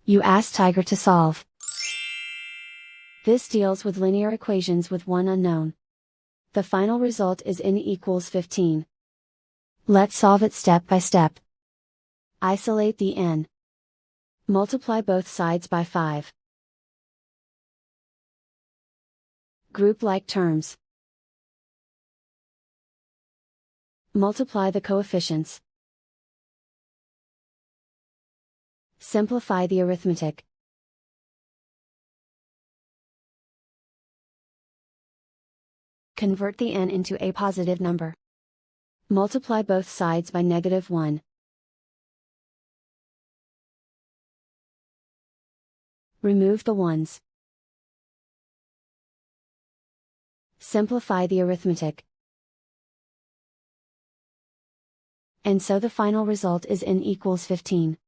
You ask Tiger to solve. This deals with linear equations with one unknown. The final result is n equals 15. Let's solve it step by step. Isolate the n. Multiply both sides by 5. Group like terms. Multiply the coefficients. Simplify the arithmetic. Convert the n into a positive number. Multiply both sides by -1. Remove the ones. Simplify the arithmetic. And so the final result is n equals 15.